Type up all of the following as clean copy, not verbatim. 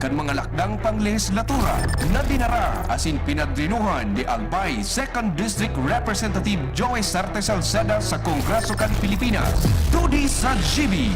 kan mga lakdang panglegislatura na dinara asin pinagdinuhan ni Albay 2nd District Representative Joey Sarte Salceda sa Kongreso kan Pilipinas. Tudi sa GB,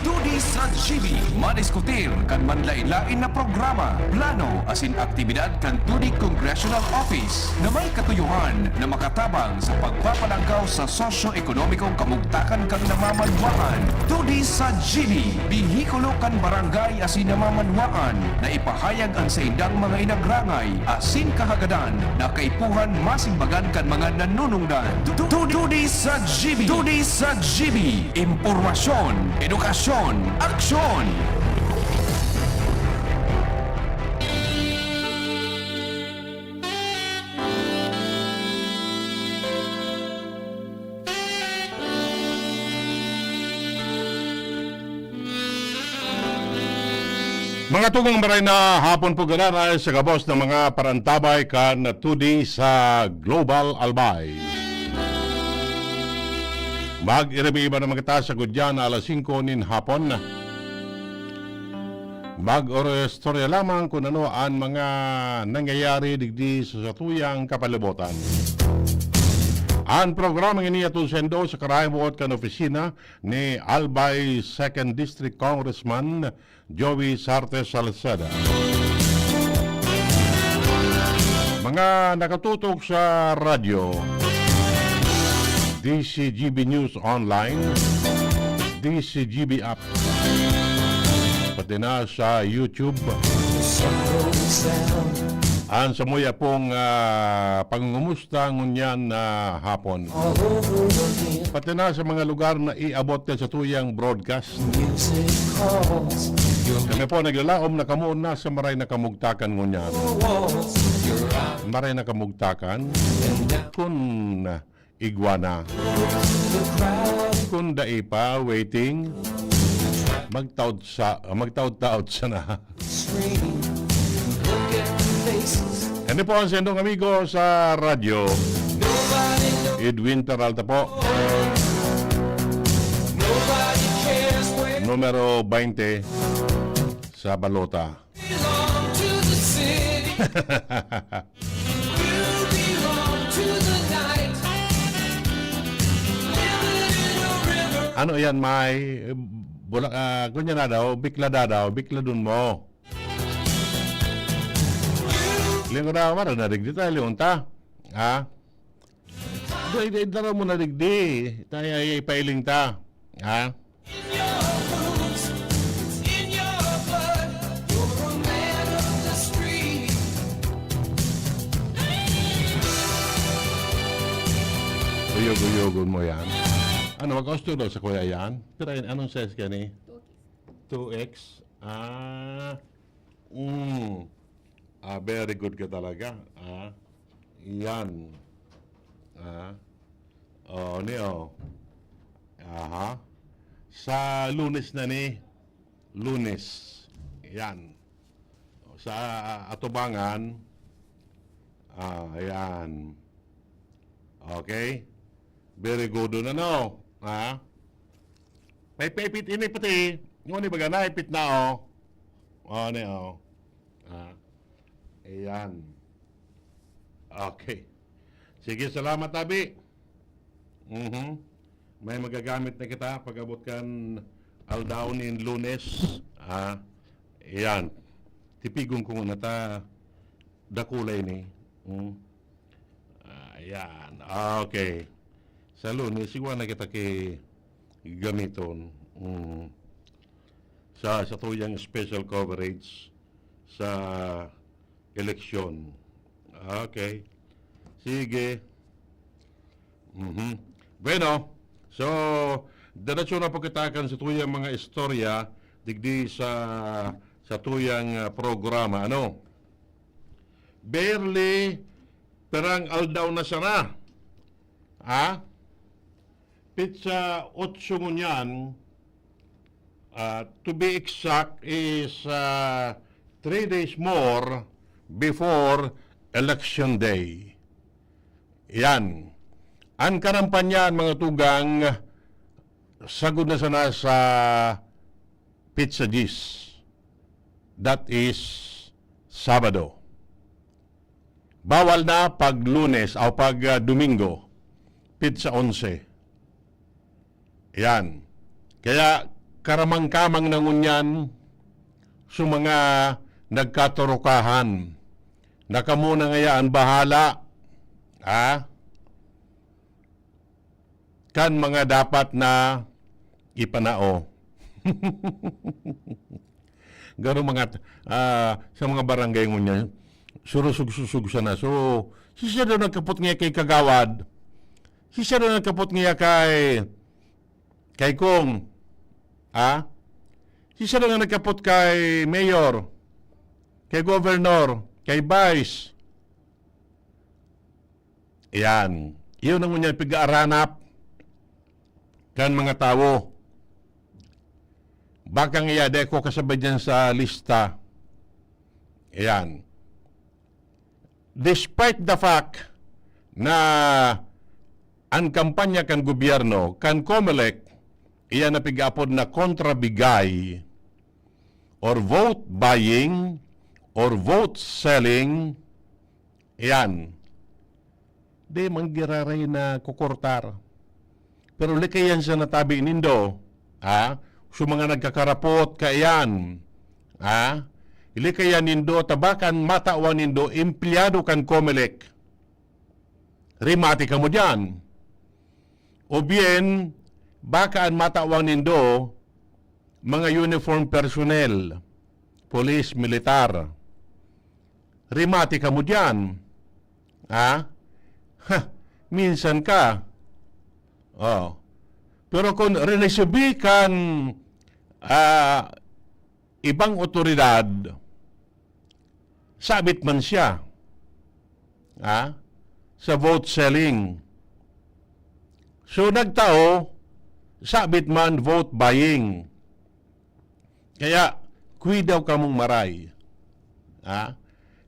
madiskutir kan manlain-lain na programa, plano asin aktibidad kan Tudi Congressional Office na may katuyuhan na makatabang sa pagpapalanggaw sa sosyo-ekonomikong kamugtakan kan namamanwaan. Tudi sa GB, bihikulo kan barangay asin namamanwaan na hayag ang sa indang mga inagrangay asin kahagadan na kaipuhan masimbagan kan mga nanunungdan. Tudi sa GB, impormasyon, edukasyon, aksyon. Mga tugang maray na hapon po ganaray sa gabos ng mga parantabay kan tudi sa Global Albay. Mag-iramiba na mga sa gudyan alas 5 nin hapon. Mag-orestorya lamang kung ano ang mga nangyayari digdi sa tuyang kapalibutan. Ang programang ini atong sendo sa karaybuot kan opisina ni Albay 2nd District Congressman Joey Sarte Salceda. Mga nakatutok sa radyo, DCGB News Online, DCGB App, pati na sa YouTube. Ang samuya pong pangungumusta ngunyan na hapon. Pati na sa mga lugar na iabot sa tuyang broadcast. Kami po naglalaom na kamuna sa maray na kamugtakan ngunyan. Maray na kamugtakan kun iguana. Kun daipa waiting magtaud-taud sa na. Ano po ang sendong amigo sa radyo? Edwin Peralta po. Numero 20 sa Balota. Ano yan, may kunya na daw, bikla dun mo. Linggo na mara na digdi tayo liunta. Ha? Doy dara mo na digdi. Tayo ay ipailing ta. Ha? Uyog-uyogon mo yan. Ano, mag-gusto daw sa kuya yan? Pero anong size ka ni? 2X. Very good ka talaga. Yan. Aha. Sa Lunes na ni. Lunes. Yan. Sa Atubangan. Yan. Okay. Very good na no. May pipit ini pati. Ngunit baga naipit na Ayan. Okay. Sige, salamat tabi. May magagamit na kita pag-abot kan aldaw ni Lunes. Ayan. Tipigong kung nata dakulay ni. Ayan. Okay. Sa Lunes, sigwa na kita gamiton. Sa tuyang special coverage sa eleksyon. Okay. Sige. Bueno, so, diretso na pagkitakan sa tuyang mga istorya digdi sa tuyang programa. Ano? Barely perang aldaw na sana. Pizza 8 ngunyan. To be exact is 3 days more before Election Day. Yan. Ang karampanyan, mga tugang, sagod na sana sa Pizza Gis. That is Sabado. Bawal na pag Lunes o pag Domingo, pizza 11. Yan. Kaya karamang-kamang na ngunyan sa mga nagkaturukahan. Nakamuna ngayaan bahala. Kan mga dapat na ipanao. Garo mga sa mga barangay ngunyan, surusug-susug siya na. So, siya doon nagkapot niya kay Kagawad. Siya doon nagkapot niya kay Kong. Siya doon nagkapot kay Mayor, kay Governor, kay Vice. Yan. Iyon ang ngunyan pig-aaranap kan mga tao. Baka nga de ko kasabay dyan sa lista. Ayan. Despite the fact na ang kampanya kan gobyerno, kan COMELEC, iyan na pig-apod na kontrabigay or vote buying or vote selling, iyan. Di manggiraray na kukurtar. Pero likayan sa natabi nindo, so mga nagkakarapot kaiyan, ilikayan nindo, tabakan matawan nindo, empleyado kan COMELEC. Rimati ka mo dyan. O bien, bakaan matawan nindo, mga uniform personnel, police, militar. Rimati ka mo dyan. Minsan ka. Pero kung rinesibi kan ibang otoridad, sabit man siya sa vote selling. So nagtao, sabit man vote buying. Kaya, kuidaw ka mong maray.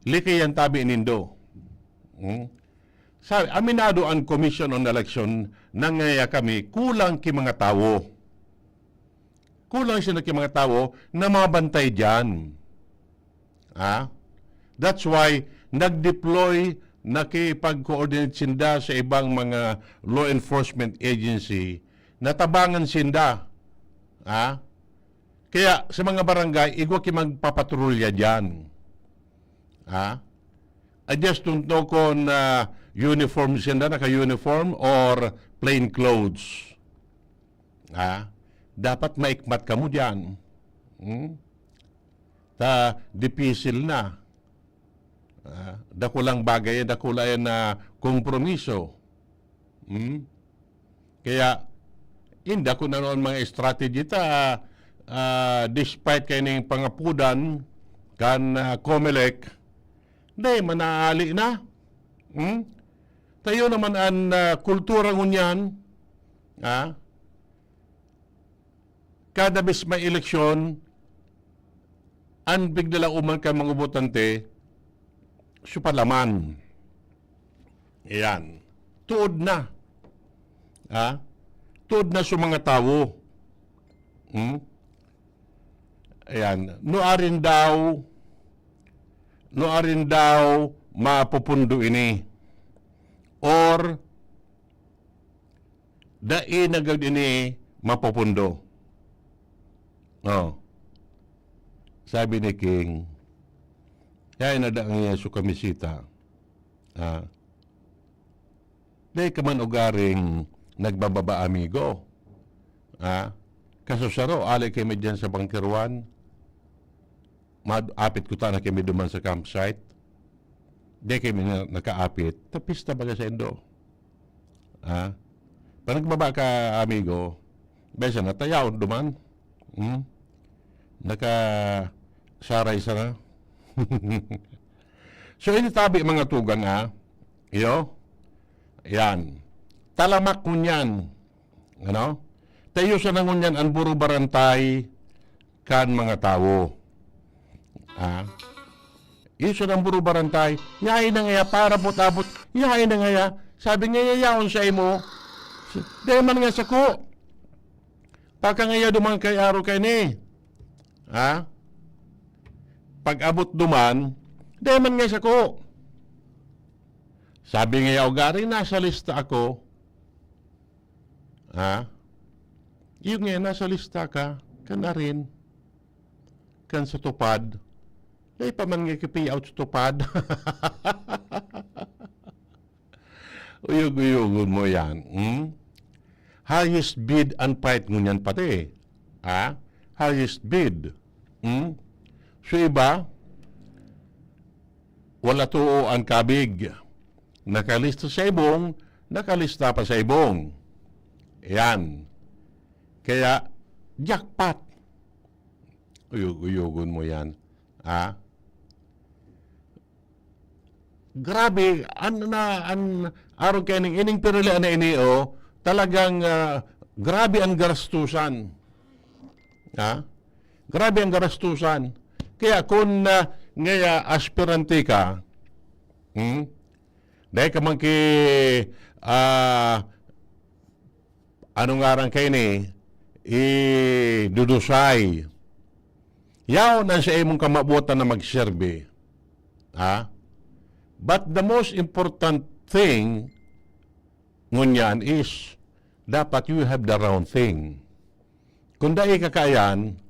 Likayan tabi nindo. Sabi, aminado ang Commission on Election, nangaya kami, kulang ki mga tao. Kulang sila ki mga tao na mabantay dyan. That's why, nag-deploy, nakipag-coordinate sinda sa ibang mga law enforcement agency, natabangan sinda. Kaya, sa mga barangay, igwa ki magpapatrolya dyan. I just don't know kung uniform sila, naka-uniform or plain clothes. Dapat maikmat ka mo dyan. Dipisil na. Dakulang bagay, dakulayan na kompromiso. Kaya, hindi ko na noon mga strategy despite kayo ng pangapudan kan COMELEC, hindi, manaali na. Tayo naman ang kultura ngunyan. Kada bis may eleksyon, ang bigdala uman ka mga botante, supalaman. Ayan. Tuod na. Tuod na sa mga tao. Ayan. Noarin daw mapupundo ini. Or dai nagad ini mapupundo. Sabi ni King, kaya nadaang niya sa kamisita. Dahil ka man ugaring nagbababa amigo. Kasusaro, alay kami dyan sa bangkeruan. Maapit ko na kami duman sa campsite. Di kami nakaapit. Tapista baga sa Indo. Pag nagbaba ka, amigo, besa na tayaw duman. Nakasaray sa na. So, initabi mga tugang iyo. Yan. Talamak mo niyan. Ano? Tayo sa nangunyan ang buro barantay kan mga tao. Iso ng buro barantay, yain na ngaya, para putabot, yain na ngaya, sabi nga yayaon sa imo, dahil man nga sako, pagka ngaya duman kay araw kay ni, pag abot duman, Di man nga ko. Sabi nga Ugari, nasa lista ako. Ha? Yung nga, nasa lista ka na rin. Kan sa tupad. Di pa man nga kipi out sa tupad. Uyog-uyogon mo yan. Highest bid and fight ngunyan pati. Ha? Highest bid. So iba, wala tuo ang kabig. Nakalista sa ibong, nakalista pa sa ibong. Yan. Kaya, jackpot. Uyog-uyogon mo yan. Ha? Grabe, araw kayo ng ining pirili na inio, talagang grabe ang garastusan. Ha? Grabe ang garastusan. Kaya kung ngaya aspirante ka, dahil ka man anong arang kayo ni, dudusay. Yaw na sa imong kamabutan na magserbe. Ha? But the most important thing ngunyan is dapat you have the round thing. Kung dahil kakayan,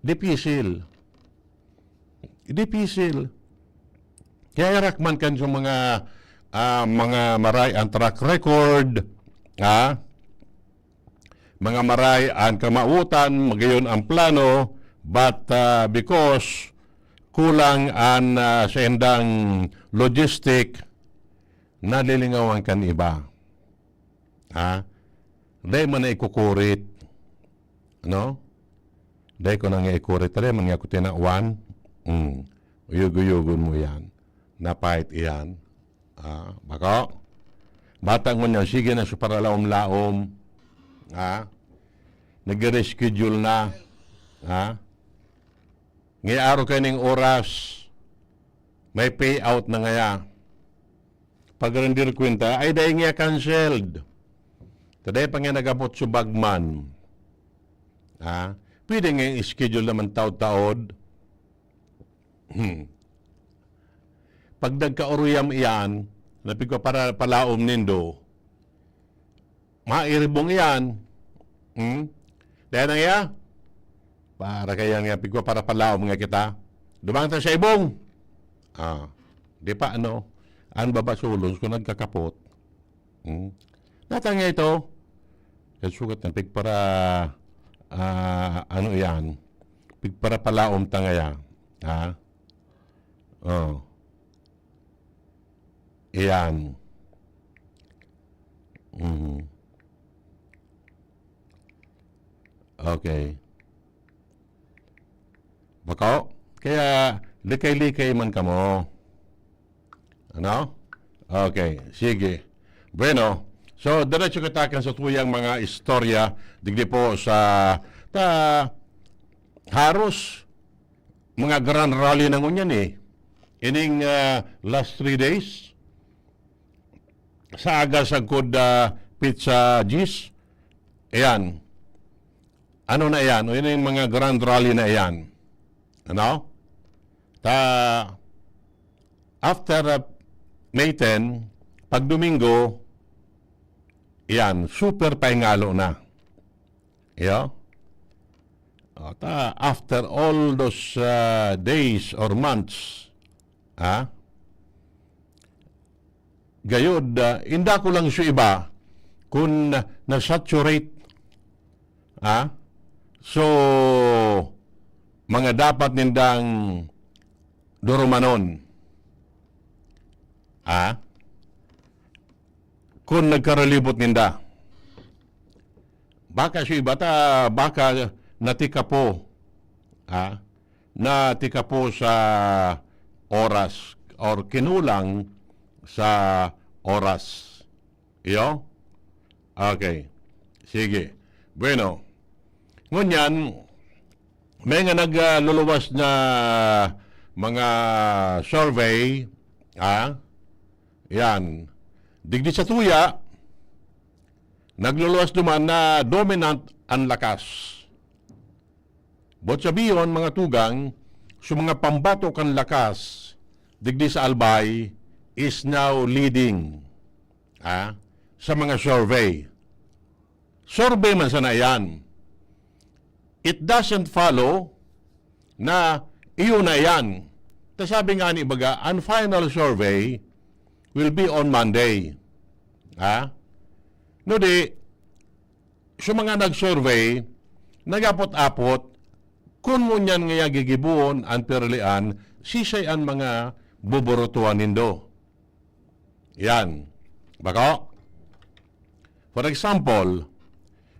dipisil. Dipisil. Kaya rakman kan sa mga maray ang track record, mga maray ang kamautan, magayon ang plano, but because kulang ang sa endang logistic, nalilingawan kan iba. Dahil man na ikukurit. No? Dahil ko na nga ikurit. Dahil man nga ako tinakwan. Uyog-uyogon mo yan. Napait iyan. Bako? Batang mo niya, sige na sa paralaom-laom. Nag-reschedule na. Ngay araw kayo ng oras, may payout na ngaya. Pag rendir kwenta, ay dahil nga canceled. Taday pa nga nagabot sa bagman. Pwede nga yung schedule naman taod-taod. Pag nagkauruyam iyan, napig ko para palaom nindo, mairibong iyan. Dahil na nga, para kaya nga pigwa para palaom nga kita. Dumang tayo sa ibong. Di pa ang babasulong kung nagkakapot. Nata nga ito. Sugat na pig para yan. Pig para palaom tangaya. Iyan. Okay. Bako? Kaya, likay-likay man ka mo. Ano? Okay, sige. Bueno, so, diretso katakan sa tuyang mga istorya, digdi po sa haros, mga grand rally ng unyan Ining last 3 days, sa aga sa good pizza gis, ayan. Ano na yan? O yun yung mga grand rally na yan. Ano? After May 10, pag Domingo, yan, super paingalo na. Yo? After all those days or months, gayod, inda ko lang siya iba kung na-saturate, so, mga dapat nindang durumanon. Kung nagkaralibot ninda. Baka siya iba baka natika po. Natika po sa oras or kinulang sa oras. Iyo? Okay. Sige. Bueno. Ngunyan, may nga nagluluwas na mga survey, yan, digdi sa tuya, nagluluwas naman na dominant ang lakas. Bot sabiyon, mga tugang, sa mga pambatok ang lakas, digdi sa Albay is now leading sa mga survey. Survey man sana yan. It doesn't follow na iyon na yan. Sabi nga ni Ibaga, ang final survey will be on Monday. No di, sa mga nag-survey, nagapot-apot, kung mo niyan nga gigibuon ang pirlian, sisay ang mga buburutuan nindo. Yan. Bako? For example,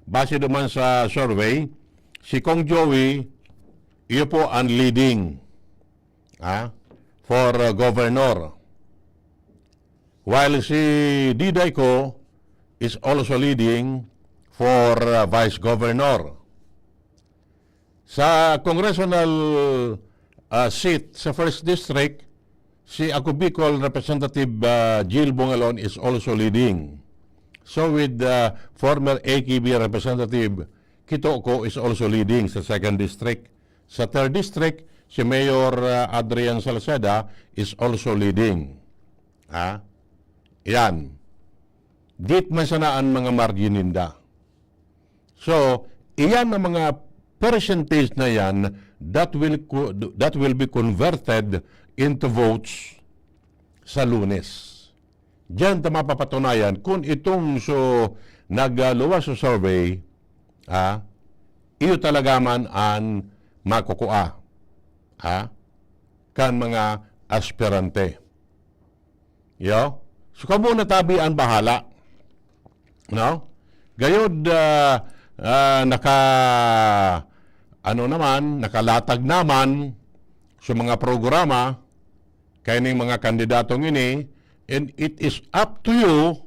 base naman sa survey, si Kong Joey, iyo po ang leading for governor. While si Diday Ko is also leading for vice governor. Sa congressional seat sa 1st District, si Ako Bicol Representative Jill Bongalon is also leading. So with former AKB Representative Kito Ko is also leading sa 2nd District. Sa 3rd District, si Mayor Adrian Salceda is also leading. Yan. Dit man sana ang mga margininda. So, iyan ang mga percentage na yan that will be converted into votes sa Lunes. Diyan ta mapapatunayan kung itong nagluwas sa survey, iyo talaga man ang makukuha kan mga aspirante. Yo? So, kamo na tabi ang bahala. No? Gayod, nakalatag naman sa mga programa kayong mga kandidatong ini, and it is up to you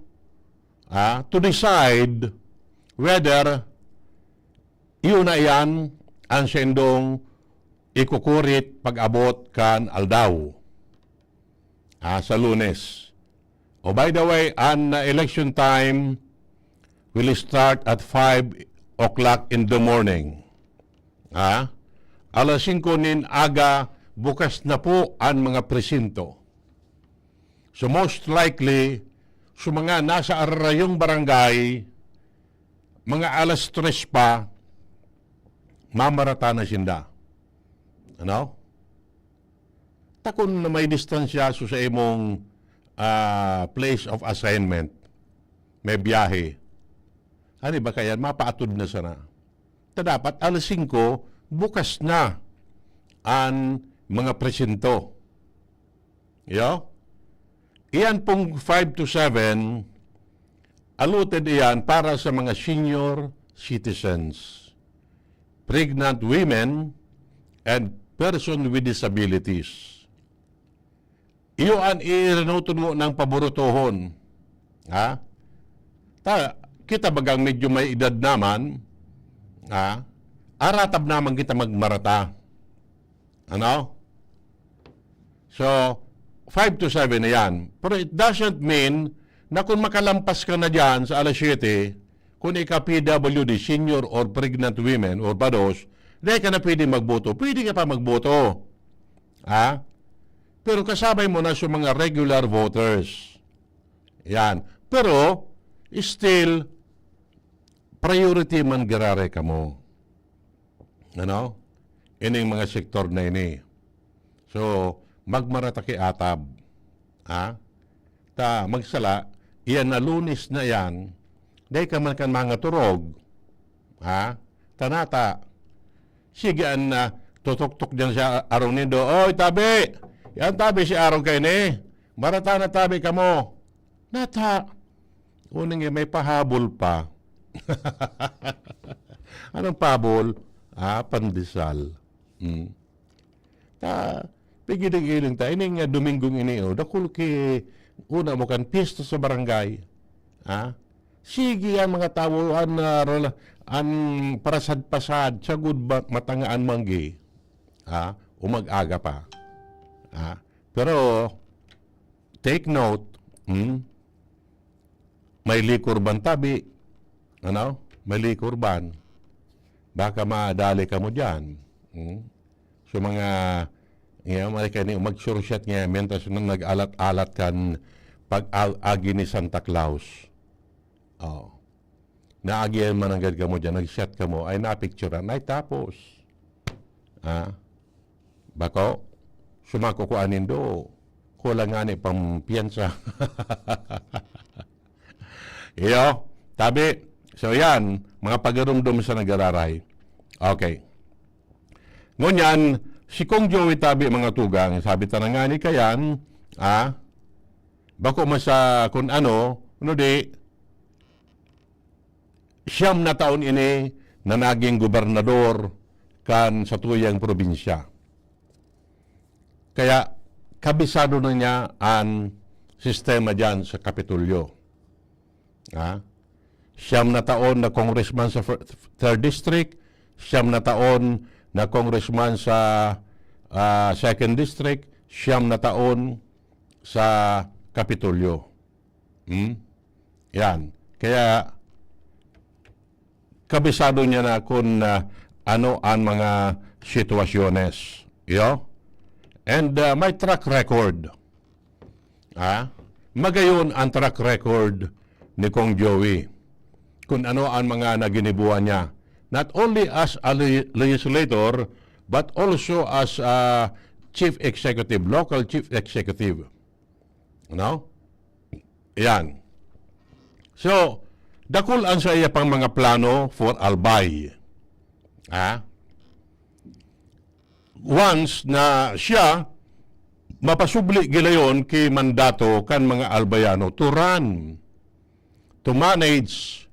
to decide whether yun na yan ang sendong ikukurit pag-abot kan aldaw sa Lunes. Oh, by the way, an election time will start at 5 o'clock in the morning. Alas 5 nin aga, bukas na po ang mga presinto. So most likely, sa mga nasa ararayong barangay, mga alas 3 pa, mamarata na sinda. Ano? Takon na may distansya sa imong place of assignment, may biyahe. Ano ba kaya? Mapaatod na sana. Dapat alas 5, bukas na ang mga presinto. Yo? Iyan pong 5 to 7, allotted iyan para sa mga senior citizens, pregnant women, and person with disabilities. Iyo ang irenotod mo ng paborutohon. Kita bagang medyo may edad naman, aratab naman kita magmarata. Ano? So, 5 to 7 na yan. Pero it doesn't mean na kung makalampas ka na dyan sa alas 7, kung ika-PWD, senior or pregnant women or bados, hindi ka na pwede magboto. Pwede ka pa magboto. Pero kasabay mo na sa mga regular voters. Yan. Pero, still, priority man garare ka mo. Ano? Ining mga sektor na ini. So, magmarataki atab. Magsala, iyan na Lunes na yan, dahil ka man kan mga turog, tanata, sigaan na, tutok-tok dyan sa arong nindo, oy, tabi! Yan tabi si arong kayo ni, marata na tabi ka mo. Nata, unang may pahabol pa. Anong pabol? Pandesal. Pigiling-giling tayo. Ini nga Dominggong ini, dakul ki una mo kan pista sa barangay. Sige yan mga tao an parasad-pasad sa good matangaan manggi. Umag-aga pa. Pero take note, may likurban tabi. Ano? May likurban. Baka madali ka mo dyan. So mga Nga, malika ni mag-surset nga, mientras nang nag-alat-alat kan pag-agi ni Santa Claus. Oh. Naagihan man ang ka mo dyan, nag-set ka mo, ay napicturean, ay tapos. Bako, sumako ko anin do, kulang nga ni pang piyansa. Iyo, tabi, so yan, mga pagarumdum sa nagararay. Okay. Ngunyan, si Kong Joey tabi mga tugang, sabi ta na nga ni kayan, bako masa kung ano di, siyam na taon ini na naging gobernador kan sa tuyang probinsya. Kaya, kabisado na niya ang sistema dyan sa Kapitolyo. Siyam na taon na congressman sa 3rd District, siyam na taon na congressman sa 2nd District, siyam na taon sa Kapitolyo. Yan. Kaya, kabisado niya na kung ano ang mga sitwasyones. And may track record. Magayon ang track record ni Kong Joey kung ano ang mga naginibuan niya. Not only as a legislator, but also as a chief executive, local chief executive. Yan. So, dakul ang sa iya pang mga plano for Albay. Once na siya mapasubli gilayon kay mandato kan mga Albayano to run, to manage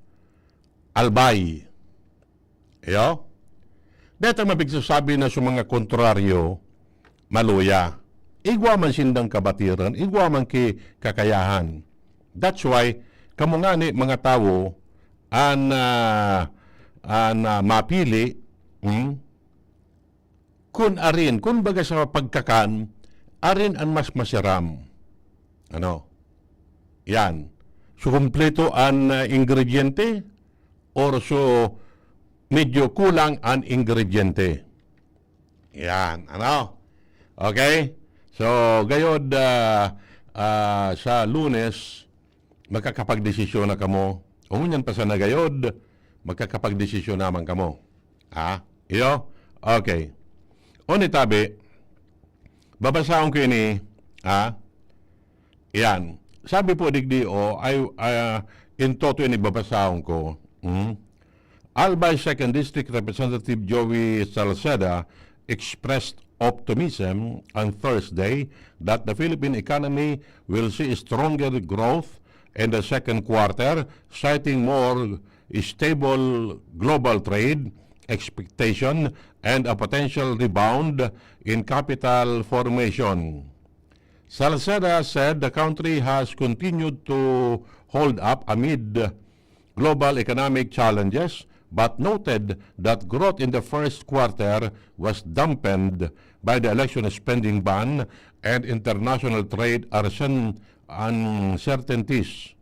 Albay. Dito mabigsasabi na sa mga kontraryo, maluya. Igwa man sindang kabatiran, igwa man ki kakayahan. That's why, kamo nga ni mga tao an mapili kun baga sa pagkakan, arin ang mas masiram. Yan. So, kumpleto ang ingrediente or so medyo kulang ang ingrediente. Yan. Okay? So, gayod sa Lunes, magkakapag-desisyon na kamo. Umunyan pa sa nagayod, magkakapag-desisyon naman kamo. Iyo? Okay. Tabi, babasaon ko ini, yan. Sabi po digdi in toto ini babasaon ko, Albay 2nd District Representative Joey Salceda expressed optimism on Thursday that the Philippine economy will see stronger growth in the second quarter, citing more stable global trade expectation and a potential rebound in capital formation. Salceda said the country has continued to hold up amid global economic challenges, but noted that growth in the first quarter was dampened by the election spending ban and international trade uncertainties.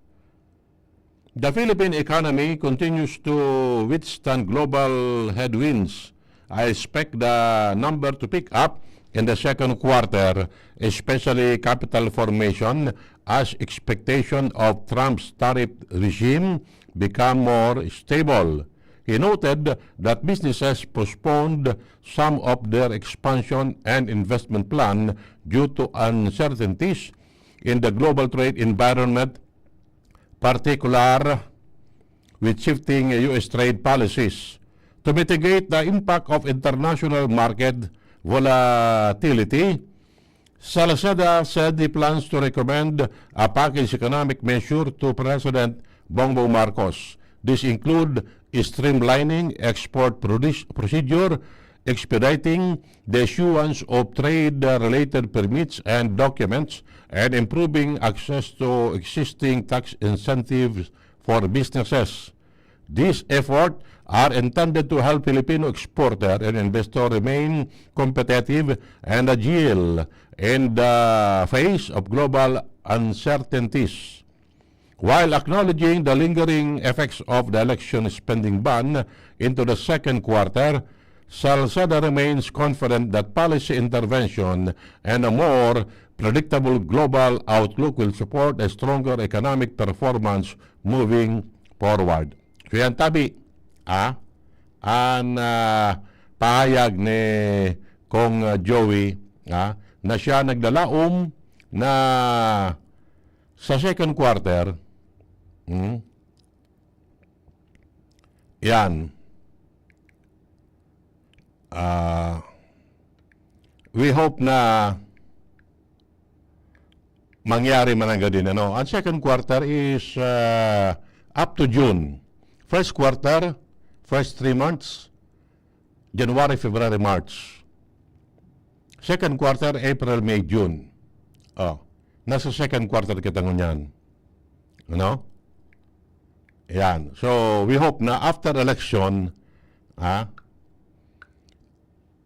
The Philippine economy continues to withstand global headwinds. I expect the number to pick up in the second quarter, especially capital formation, as expectation of Trump's tariff regime become more stable. He noted that businesses postponed some of their expansion and investment plan due to uncertainties in the global trade environment, particular with shifting U.S. trade policies. To mitigate the impact of international market volatility, Salceda said he plans to recommend a package economic measure to President Bongbong Marcos. This include streamlining export procedure, expediting the issuance of trade-related permits and documents, and improving access to existing tax incentives for businesses. These efforts are intended to help Filipino exporter and investor remain competitive and agile in the face of global uncertainties. While acknowledging the lingering effects of the election spending ban into the second quarter, Salceda remains confident that policy intervention and a more predictable global outlook will support a stronger economic performance moving forward. So yan tabi, ang pahayag ni Kong Joey na siya nagdalaom na sa second quarter, yan, we hope na mangyari man ang din. Ang second quarter is up to June. First quarter, first 3 months, January, February, March. Second quarter, April, May, June. Nasa second quarter kita ngunyan. Yan. So, we hope na after election,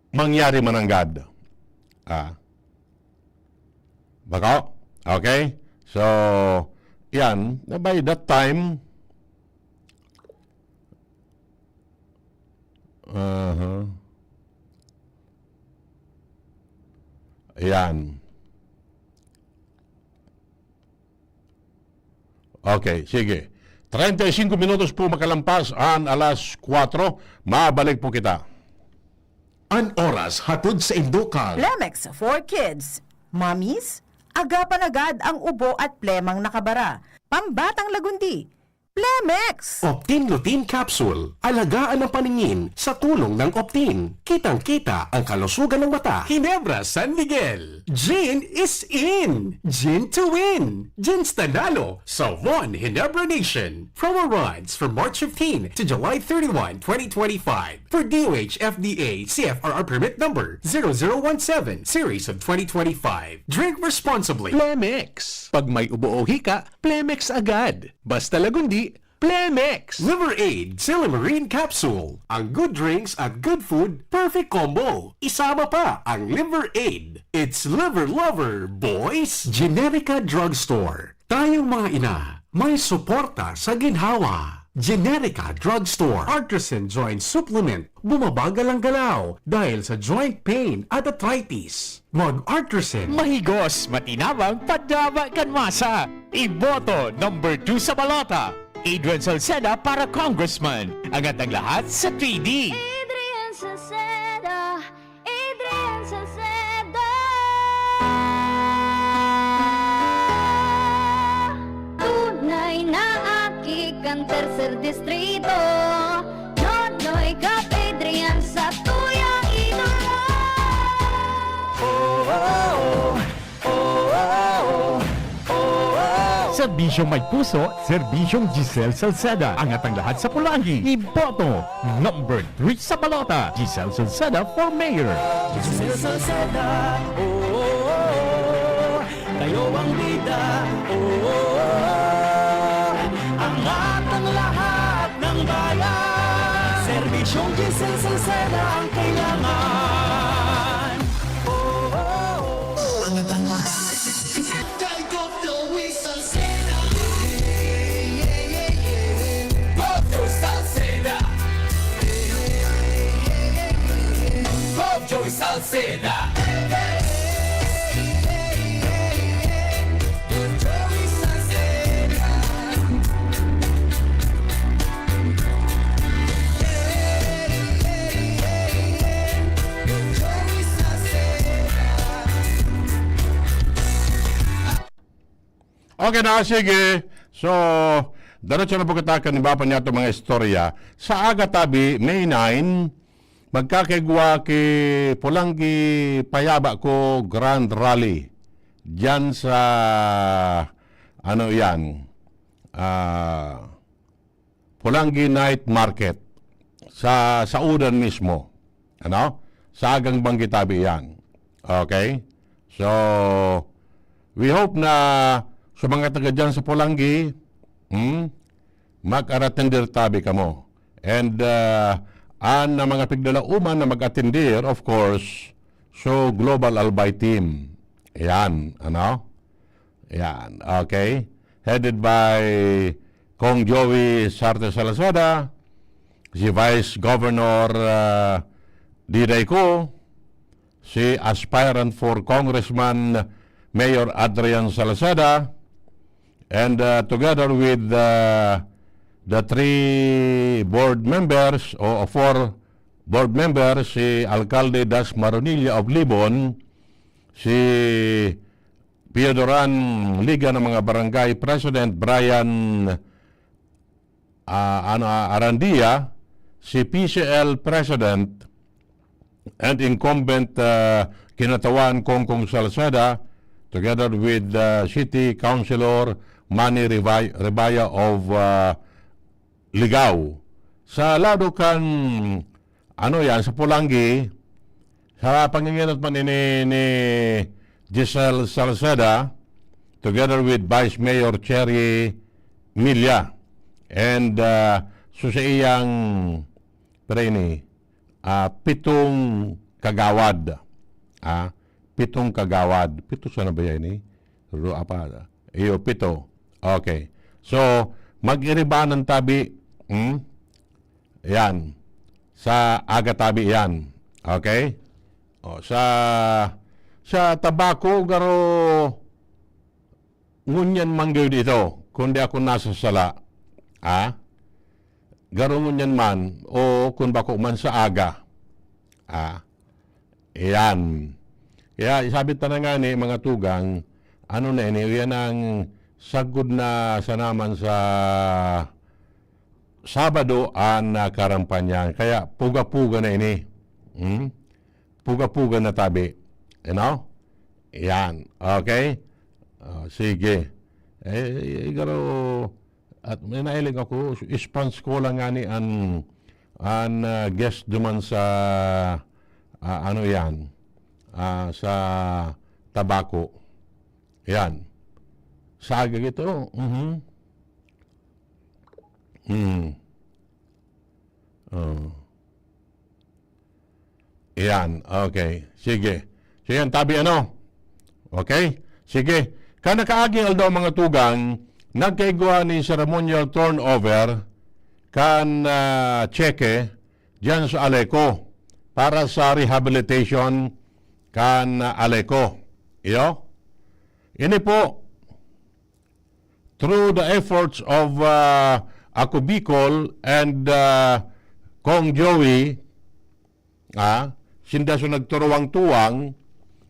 mangyari man ang God. Baka? Okay? So, yan. By that time, yan. Okay, sige. 35 minutos po makalampas ang alas 4. Mabalik po kita. An oras hatod sa Indokal. Plemex for Kids. Mommies, agapan agad ang ubo at plemang nakabara. Pambatang lagundi. Plemex! Optin Lutein Capsule. Alagaan ang paningin sa tulong ng Optin. Kitang-kita ang kalusugan ng mata. Ginebra San Miguel. Gin is in. Gin to win. Gin's Tanalo sa One Ginebra Nation. Promo runs from March 15 to July 31, 2025 for DOH FDA CFRR permit number 0017 series of 2025. Drink responsibly. Plemex. Pag may ubo o hika, Plemex agad. Basta lagundi, Plemex. Liver Aid Silimarine Capsule. Ang good drinks at good food, perfect combo. Isama pa ang Liver Aid. It's liver lover, boys. Generica Drugstore. Tayong mga ina, may suporta sa ginhawa. Generica Drugstore. Artisan Joint Supplement. Bumabagal ang galaw dahil sa joint pain at arthritis. Mag-Artisan. Mahigos, matinawang, padaba kanmasa. Iboto number 2 sa balota. Adrian Salceda para Congressman. Angat ang lahat sa 3D. Adrian Salceda, Adrian Salceda. Tunay na akik ang tercer distrito. Nonoy Kap Adrian sa tuyang idolo. Serbisyong may puso, Serbisyong Giselle Salceda. Angat ang lahat sa Pulangi. Iboto number 3 sa balota. Giselle Salceda for Mayor. Giselle Salceda, kayo ang bida, angat ang lahat ng bayan. Serbisyong Giselle Salceda ang kailangan. Angat ang lahat. Joey Salceda. Okay na, sige. So, diretso na po kita kanina pa niya mga istorya. Sa Agatabi, May 9, magkakigwa ki Pulangi Payaba ko Grand Rally. Diyan sa, Pulangi Night Market. Sa Udan mismo. Sa Agang Banggitabi yan. Okay? So, we hope na sa mga taga dyan sa Pulangi, mag-aratendir tabi ka mo. And, ang mga pigdalauman na mag-attendir, of course, so Global Albay Team. Yan, Yan, okay. Headed by Kong Joey Sarte Salceda, si Vice Governor Diday ko, si aspirant for Congressman Mayor Adrian Salceda, and together with the 3 board members o 4 board members, si Alcalde Das Maronilla of Libon, si Piodoran Liga ng mga Barangay President Brian Arandia, si PCL President and incumbent Kinatawan Kongkong Salceda, together with City Councilor Manny Rebaya of Ligao. Sa lado kan sa Pulangi, sa panginginat man ni Giselle Salceda, together with Vice Mayor Cherry Milla, and sa iyang 7 kagawad. 7 kagawad. 7 sana ba yan eh? 7. Okay. So, mag-iribanan tabi. Yan. Sa aga tabi yan. Okay? Sa tabako, garo ngunyan manggaw dito. Kundi ako nasa sala. Garo ngunyan man. O kung bako man sa aga. Yan. Kaya sabi ta na nga ni mga tugang, yan ang sagod na sanaman sa Sabado ang karampanyan. Kaya puga-puga na ini. Puga-puga na tabi. You know? Yan. Okay? Sige. Garo, at may nailig ako, sponsor ko lang nga ni an guest duman sa sa tabako. Yan. Saga ito. Yan. Okay. Sige. Sige, tabi Okay? Sige. Kana kaaging aldaw mga tugang, nagkaigwa ni ceremonial turnover kan cheque diyan sa Aleco para sa rehabilitation kan Aleco. Ini po, through the efforts of Ako Bicol and Kong Joey, sinda so nagturuwang-tuwang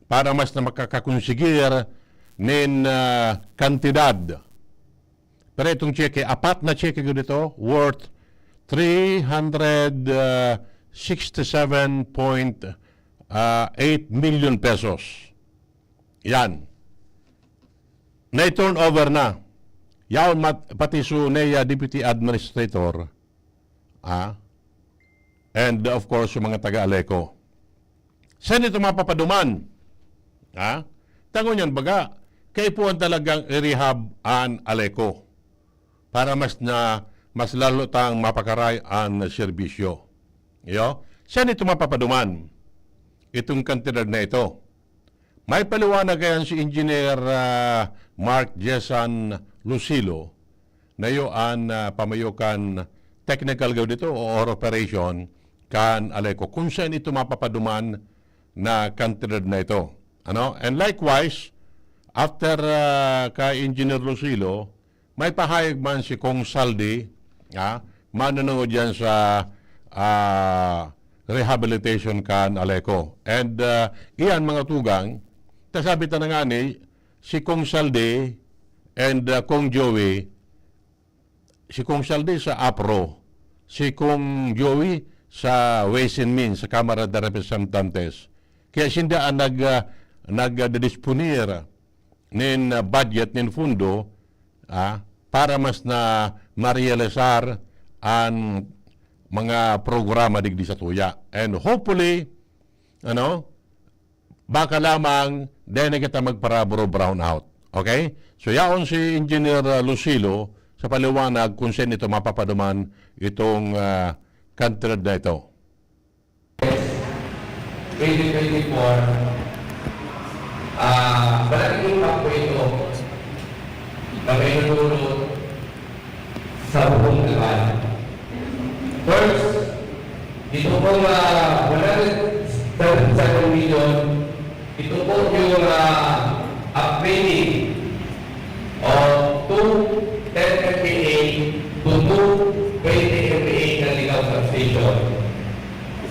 para mas na makakakonsigir nin kantidad. Pero itong cheque, 4 na cheque dito, worth 367.8 million pesos. Yan. Na-turn over na. Yaon pati su NEA Deputy Administrator, and of course, yung mga taga-Aleco. Saan ito mapapaduman? Tango niyan baga, kay po ang talagang i-rehab ang Aleco para mas lalo tang mapakaray ang serbisyo. Saan ito mapapaduman? Itong kantidad na ito. May paliwanag yan si Engineer Mark Jesan Lucilo na yung pamayukan technical gaw dito or operation kan Aleco. Kung saan ito mapapaduman na kantidad na ito. And likewise, after kay Engineer Lucilo, may pahayag man si Kong Saldi, manunod yan sa rehabilitation kan Aleco. And iyan mga tugang, sabi ta na nga ni, si Kong Saldi and Kong Joey, si Kong Saldi sa APRO, si Kong Joey sa Ways and Means, sa Kamara de Representantes. Kaya sinda ang nagdisponir nin budget, nin fundo, para mas na ma-realisar ang mga programa digdi sa tuya. And hopefully, baka lamang dahil na kita magparabro brown out. Okay? So, yaon si Engineer Lucilo sa paliwanag kung saan ito mapapaduman itong kantidad na ito. 2024, malaking impact po ito na may natulot sa buong laban. First, dito pong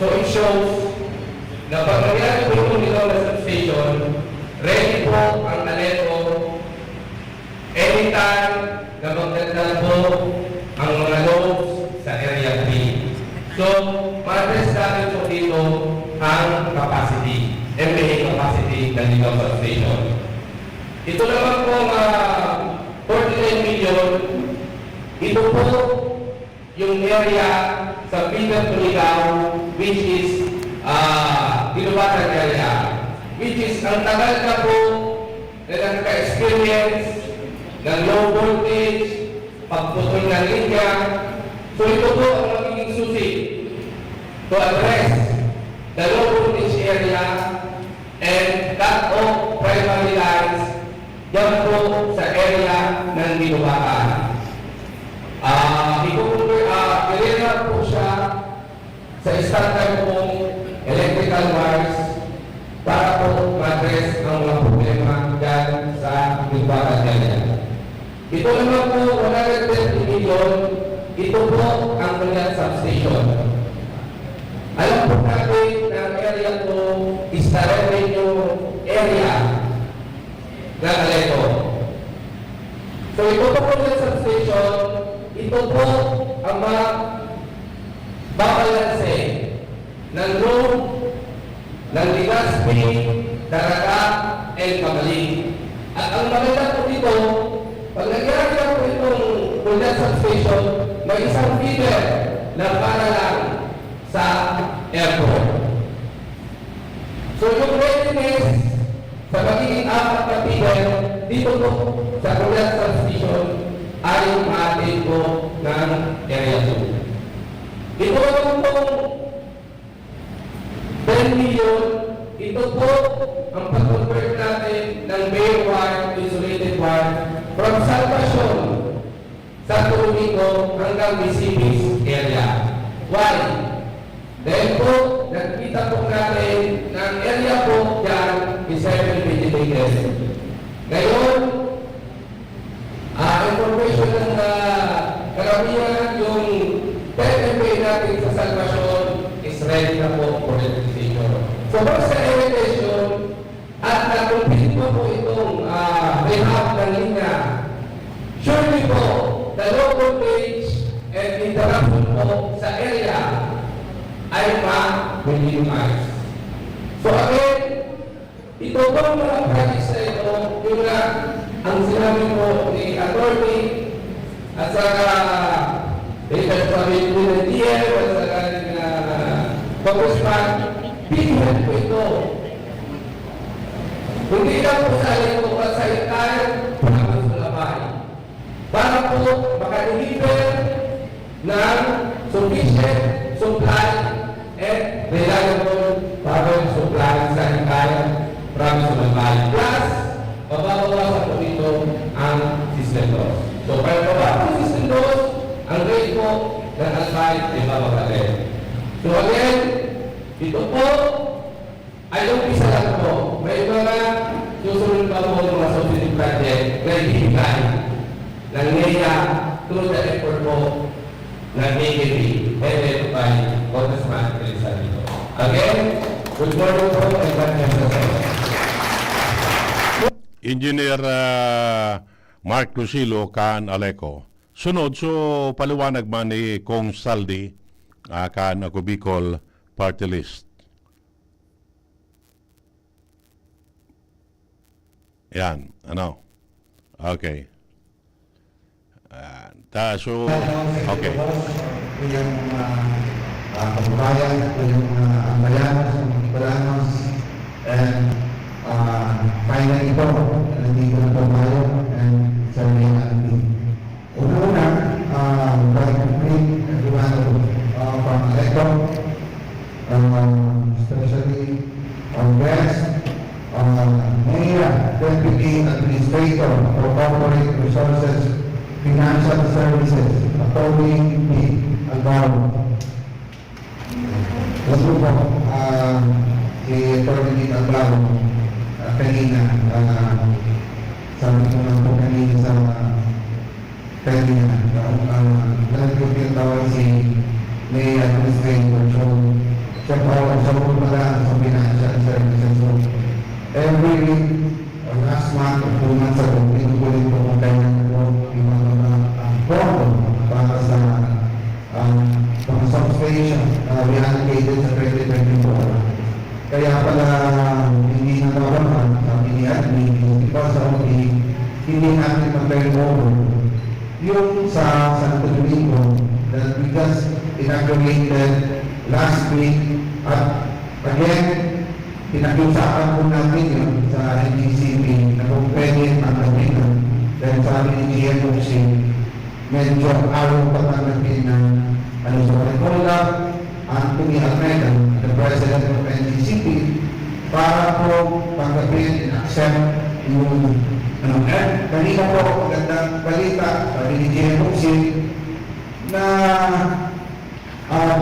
So it shows na pag nangyari po itong nito na substation, ready po ang Aleco anytime na magdagdag po ang mga loads sa Area 3. So, ma-address natin po dito ang capacity, MPA capacity ng Ligaw Substation. Ito naman po 49 million, ito po yung area sa Bilang Ligaw, which is Dilubatan area, which is ang tagal na po na nagka-experience ng low voltage, pagputol ng linya. So ito po ang magiging susi to address the low voltage area and cut off primary lines yan po sa area ng Dilubatan. Ilera po siya sa standard pong electrical wires para po ma-address ang mga problema dyan sa Dilubatan area. Ito naman po, 130 million, ito po ang kanyang substation. Alam po natin na ang area po is the revenue area ng Aleco. So ito po po yung substation, ito po ang mga babalanse ng road, ng Legazpi, Daraga, and Kamalig. At ang maganda po dito, pag nangyari po itong Pulat Substation, may isang feeder na para lang sa airport. So yung readiness sa magiging apat na feeder dito po sa Pulat Substation ay yung atin po ng Area 2. Ito naman pong 10 million, ito po ang pag-convert natin ng bare wire to insulated wire from Salvacion, Santo Domingo hanggang Visibis area. Why? Dahil po, nakikita po natin na ang area po dyan is heavily vegetated. Ngayon, information ng karamihan yung 10 MPA natin sa Salvacion is ready na po for electrification. So, once sa irrigation at na-complete po itong rehab ng linya, surely po, the low voltage and interruption po sa area ay ma-minimize. So again, ito po mga projects na ito, yung ang sinabi po ni attorney at saka Richard Pabit Lunetier at saka Congressman, binihan po ito. Hindi lang po sa alin po sa entire province ng Labay. Para po makadeliver ng sufficient supply and reliable power supply sa entire province ng Labay. Plus, mababawasan po dito ang system loss. So, para mababawasan ang system loss, ang rate po ng Albay ay bababa. So again, ito po ay umpisa lang po. May mga susunod pa po ng mga subsidy project na ibigay ng NEA through the effort po ng AKP headed by Congressman Elisarito. Again, good morning po and God bless us all. Engineer Mark Lucilo, Kaan Aleco. Sunod, so paliwanag man ni Kong Saldi, Kaan ako Bicol Party List. Yan, ano? Okay. So, okay. Yung kabubayan, yung ambayanos, yung Balanos, and finally po, nandito na po tayo, and sa mga natin. Una-una, very complete, everyone from Aleco, especially on West, Mayor, Deputy Administrator for Corporate Resources, Financial Services, Attorney P. Alvaro. Gusto po, si Attorney P. Alvaro, kanina, sabi ko lang po kanina sa kanina, nalagyan tawag si Mayor Administrator siya po sa pagpalaan sa financial services. So, every last month o 2 months ago, pinukulit po kung kaya yung mga pondo para sa mga substation reallocated sa 2024. Kaya pala hindi natawaran, sabi ni admin, because of hindi natin mag-turn over yung sa Santo Domingo that because inaggregated last week at again, pinakiusapan po natin yun sa NDCP na kung pwede tanggapin dahil sabi ni GMOC medyo araw patanggapin ng Recola, Anthony Almeida, the President of NDCP, para po tanggapin and accept yung kanina po magandang balita sabi ni GMOC na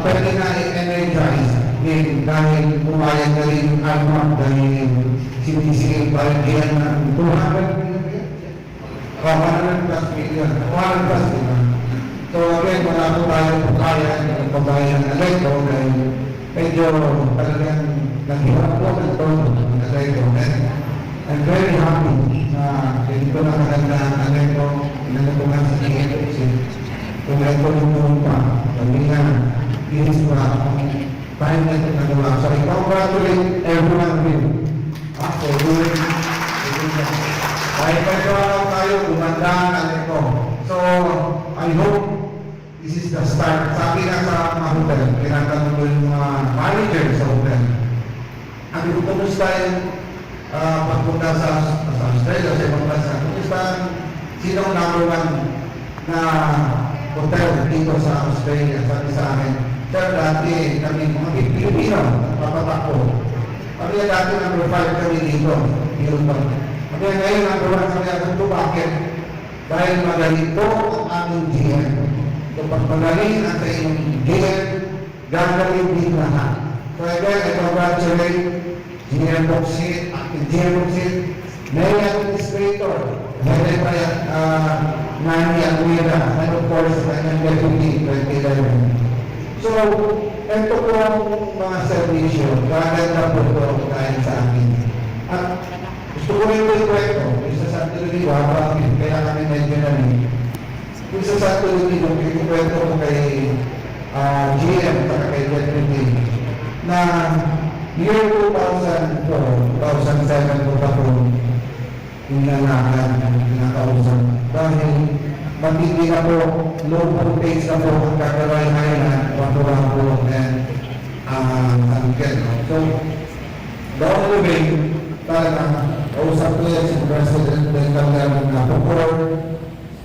pwede na i-energize dahil pumayag na rin yung alma dahil sinisigil pa rin yan ng 200 million. So again, wala po tayo pagkaya ng pagbayan ng Aleko dahil medyo talagang naghirap po ng tono ng Aleko. I'm very happy na hindi ko nakaganda ang Aleko, inanatungan sa GMOC. Kung ito yung pa, sabi nga, this is time na ito nagawa. So I congratulate everyone with for doing that. Dahil pagkawa tayo, gumanda ang Aleko. So I hope this is the start. Sabi nga sa mga hotel, tinatanong ko yung mga manager sa hotel. Ang kumusta yung pagpunta sa Australia, sa ibang bansa, kumusta sinong number 1 na hotel dito sa Australia, sabi sa akin, sir, dati kami mga Pilipino, papatakbo. Kami dati number 5 kami dito, kami ngayon number 1 kami agad bakit? Dahil magaling po ang aming GM. So pag magaling ang sa inyong GM, gagaling din lahat. So again, I congratulate GM Boxit, GM Boxit, Mayor Administrator, headed by Manny Aguila, and of course, kanyang deputy, 2011. So, ito po ang mga servisyo, gaganda po ito dahil sa akin. At gusto ko rin yung kwento, isa sa Santo Domingo, kaya kami medyo namin. Isa sa Santo Domingo, kwento ko kay GM, kay deputy, na year 2004, 2007 po pa po inalakan, pinakausap. Dahil magiging na po, low voltage na po ang Cagayan, Waturamo, and Angel. So, the only way, talagang kausap ko yan si President del Calderón Napocor,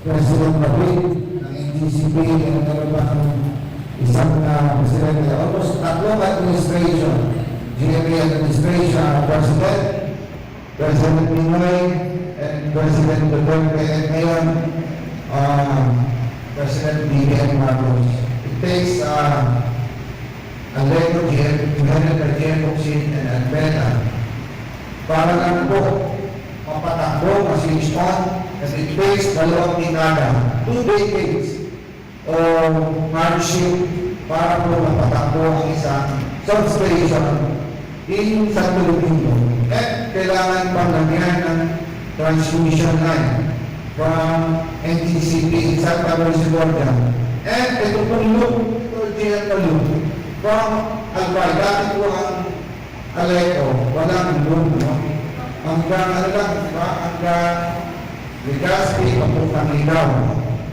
President David, ng NGCP, and meron pa ang isang presidente. Almost tatlong administration, GMA administration, President Pinoy, and President Duterte, and ngayon, President BBM Marcos. It takes Aleko GM, GM Boxit, and Almeda para lang po mapatakbo, ma-switch on, and it takes 2 dekada, 2 decades of hardship para po mapatakbo ang isang substation in Santo Domingo. At kailangan pa lang yan ng transmission line from NTCP in Santa Rosa, and ito pong loop, ito loop, from Albay, dati po ang Aleko, walang loop, no? Hanggang ano lang, hanggang Legazpi, papuntang Ligaw.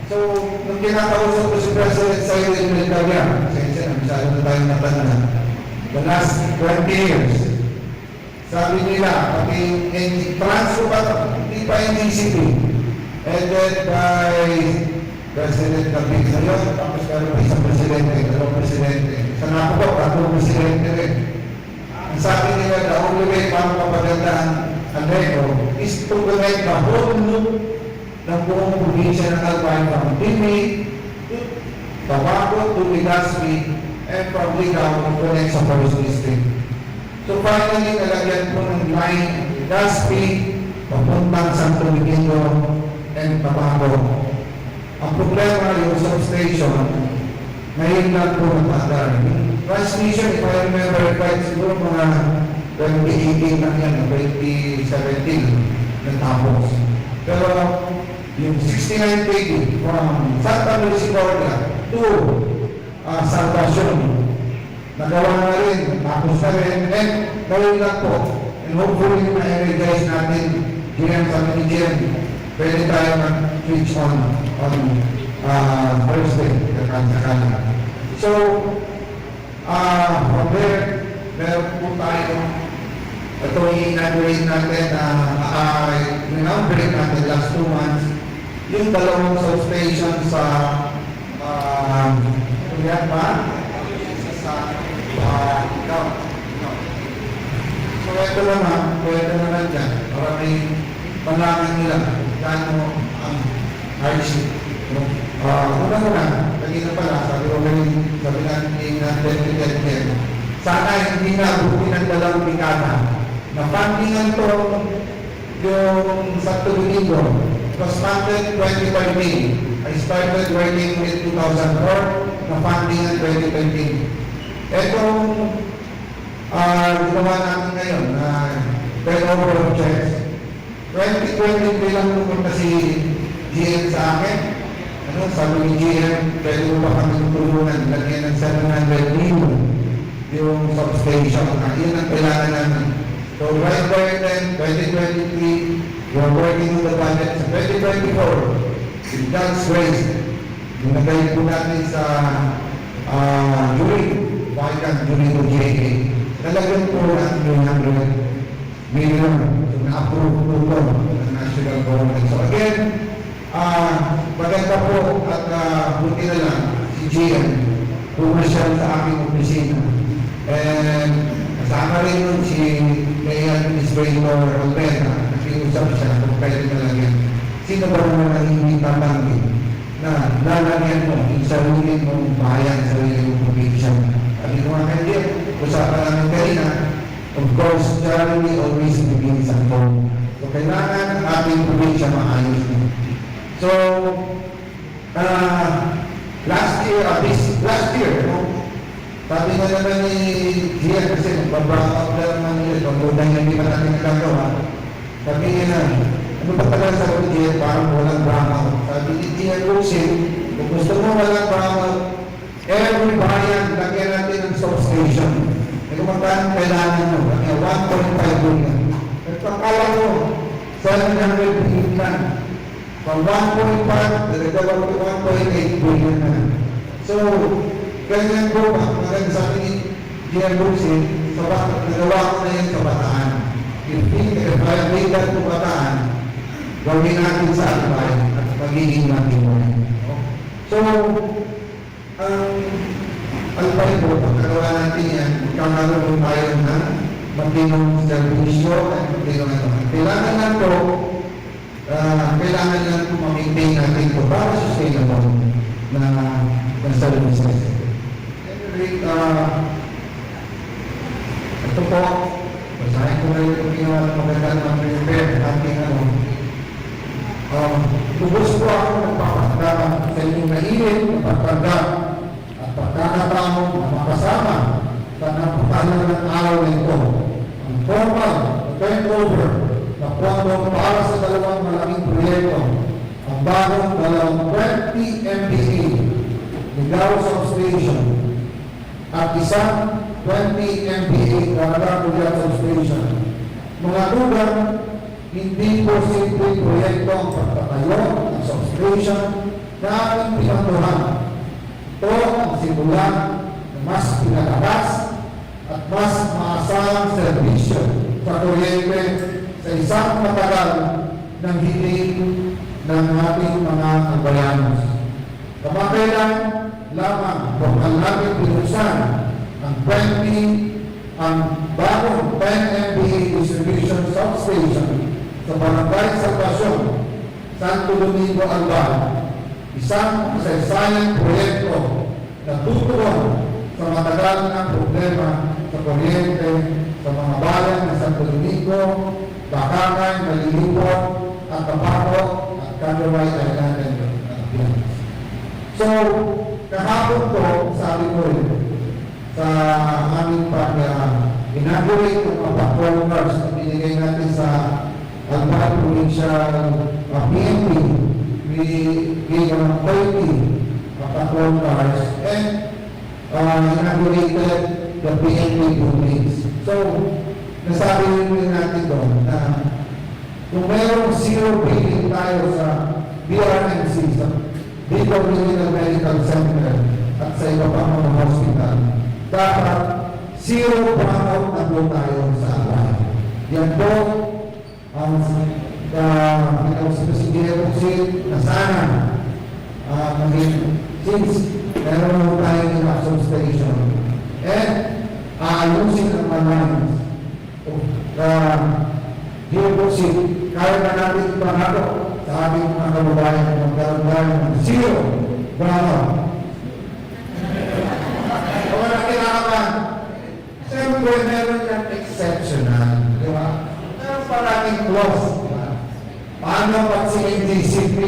So, nung kinakausap ko si President Sayo in Militaria, kasi masyado na tayo natanda, the last 20 years, sabi nila, pati transfer pa, hindi pa NTCP, headed by President David Sayon, tapos karoon pa isang presidente, dalawang presidente. Sa napo po, tatlong presidente rin. Ang sabi nila, the only way para mapaganda ang Aleko is to connect the whole loop ng buong probinsya ng Albay from Timi to Tabaco to Legazpi and from Ligaw to connect sa Forest District. So finally, nalagyan po ng line Legazpi, papuntang Santo Domingo, and Tabaco. Ang problema yung substation, ngayon lang po natandaan. transmission, if I remember right, siguro mga 2018 lang yan, 2017 natapos. Pero yung 69 kV from Santa Lucia to Salvacion, nagawa na rin, tapos na rin, and gawin lang po. And hopefully, na-energize natin GM sa GM, pwede tayo mag-switch on Thursday, kakanta. So, from there, meron po tayo, ito i-inaugurate natin, in-inaugurate natin last 2 months, yung dalawang substation sa, yan ba? So, ito lang ha, pwede naman dyan, para may panlangan nila, gano'n ang hardship. Una-una, kanina pala, sabi ko natin natin, sana hindi na bukin ang dalawang dekada. Napandingan to yung Santo Domingo. It was funded 2013. I started working with 2004, napandingan 2013. Etong ginawa natin ngayon na turnover of checks. 2023 lang pumunta si GM sa akin. Sabi ni GM, pwede mo ba kami tutulungan? Lagyan ng 700 million yung substation. Yun ang kailangan namin. So right there then, 2023, we're working on the budget. Sa 2024, with God's grace, ginagay po natin sa jury, Bayan Jury to JA. Talagang po ang 300 million na-approve po ng national government. So again, maganda po at buti na lang si GM pumasyal sa aking opisina. And kasama rin nun si Mayor Administrator Olvera, nakiusap siya kung pwede na lang yan. Sino ba naman ang hindi tatanggi na lalagyan mo yung sarili mong bayan, sarili mong probinsya? At yung mga kandiyan, usapan namin kanina, of course, charity always begins at home. So kailangan ang ating probinsya maayos din. So, last year, sabi nga naman ni Gian, kasi magbabrown out na naman nila, pag-uday na hindi pa natin nagagawa, sabi niya na, ano ba talaga sa Gian, parang walang brown out. Sabi ni Gian Lusin, kung gusto mo walang brown out, every bayan, lagyan natin ng substation. E kung magkano kailangan mo, kanya 1.5 billion. At pagkala mo, 700 billion lang. From 1.5, nagagawa ko 1.8 billion na. So, ganyan po, maganda sa akin ni Gian Lusin, nagawa ko na yan sa Bataan. If I made that to Bataan, gawin natin sa Albay at pagiging natin mo. So, Albay po, pagkagawa natin yan, magkakaroon po tayo na matinong servisyo at matinong ito. Kailangan lang po, kailangan lang po ma-maintain natin ito para sustainable na services. Anyway, ito po, basahin ko na yung ginawa ng magandang mag-prepare ating lubos po ako nagpapagdama sa inyong nahilin, napagpagdam at pagkakataon na makasama sa napakalang ng araw na ito. Ang formal turnover na pondo para sa dalawang malaking proyekto, ang bagong 20 MPA, Ligao Substation, at isang 20 MPA, Caraga Substation. Mga lugar, hindi po simple proyekto ang pagtatayo ng substation na ating pinantuhan. Ito ang simulan na mas pinalakas at mas maasahang serbisyo sa kuryente sa isang matagal ng hiling ng ating mga kabayanos. Kamakailan lamang kung ang natin pinuksan ang bagong 10 MPA distribution substation sa Barangay Salvacion, Santo Domingo, Albay, isang masaysayang proyekto na tutuon sa matagal ng problema sa kuryente sa mga bayan ng Santo Domingo, Bacangay, Malilipot, at Tapaco, at Candaway Island and Philippines. So, kahapon ko, sabi ko rin, sa aming pag-inaugurate ng mga patrollers na binigay natin sa Albay Provincial PNP. We gave 30 patrol cars and inaugurated the PNP buildings. So, nasabi rin natin doon na kung mayroong zero billing tayo sa BRMC, sa Bicol Regional Medical Center at sa iba pang mga hospital, dapat zero brownout na po tayo sa Albay. Yan po ang pinag-specific na sana since meron mo tayong induction station and aayusin ang mga lines Hirobusin, kaya na natin ipangato sa aming mga kababayan na magkaroon ng zero brownout. Kung na kailangan, siyempre meron yung exceptional, di ba? Meron parating clause, di ba? Paano pag si NDCP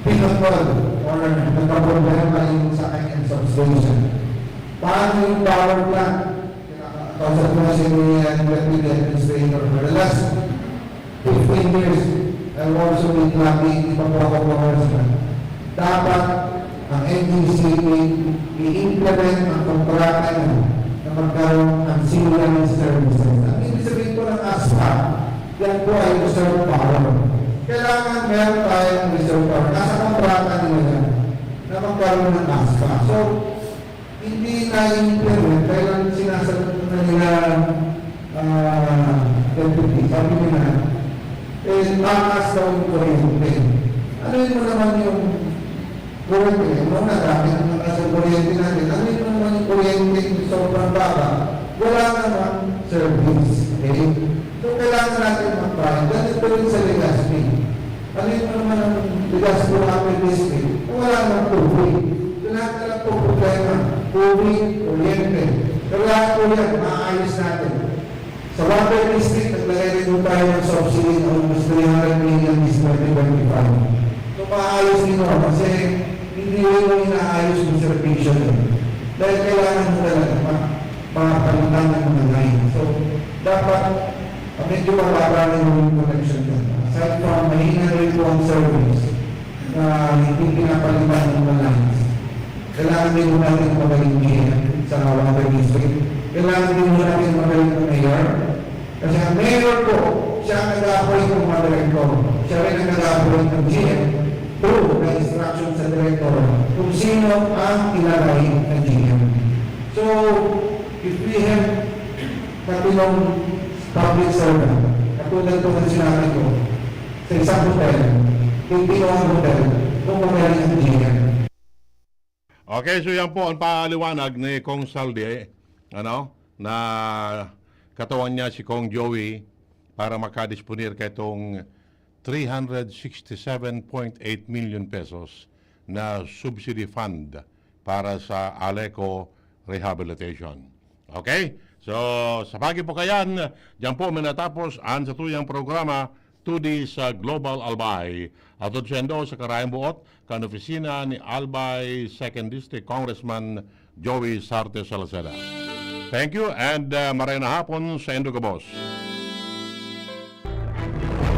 pinatol or nagkaproblema yung sa kanyang substation? Paano yung power plant? Kausap ko na si Deputy Administrator for the last 15 years. I've also been lucky, iba po ako congressman. Dapat ang NDCP i-implement ang kontrata niya na magkaroon ng ancillary services. Ang ibig sabihin po ng ASPA, yan po ay reserve power. Kailangan meron tayong reserve power. Nasa kontrata nila yan na magkaroon ng ASPA. So, hindi na-implement, kailan sinasagot na nila deputy, sabi nila, takas daw yung kuryente. Ano yun mo naman yung kuryente? Noong nagamit naman kasi kuryente natin, ano yun naman yung kuryente sobrang baba? Wala naman service. Okay? So, kailangan natin mag-try. Ganito rin sa Legazpi. Ano yun naman ang Legazpi Rapid District? Wala naman tubig. Lahat na lang po problema. Tubig, kuryente. Pero lahat po yan, maayos natin. Sa Water District, naglagay rin po tayo ng subsidy ng almost 300 million this 2025. So maayos din mo kasi hindi rin inaayos yung servisyon. Dahil kailangan mo talaga makapalitan ng mga line. So dapat medyo mababa rin yung connection yan. Aside from mahina rin po ang service na hindi pinapalitan ng mga lines. Kailangan din mo natin magaling sa Water District. Kailangan din mo natin magaling ng mayor. Kasi ang mayor po, siya ang nag-appoint ng mga director. Siya rin ang nag-appoint ng GM through na instruction sa director kung sino ang ilalagay ng GM. So, if we have katilong public servant, katulad po ng sinabi ko, sa isang hotel, hindi ko ang hotel kung magaling ang GM. Okay, so yan po ang paliwanag ni Kong Saldi, na katawan niya si Kong Joey para makadisponir kay itong 367.8 million pesos na subsidy fund para sa Aleco Rehabilitation. Okay? So, sa pagi po kayan, dyan po minatapos ang satuyang programa tudi sa Global Albay. At sendo sa Karayang Buot, kan opisina ni Albay 2nd District Congressman Joey Sarte Salceda. Thank you and maray na hapon sa Endo Kabos.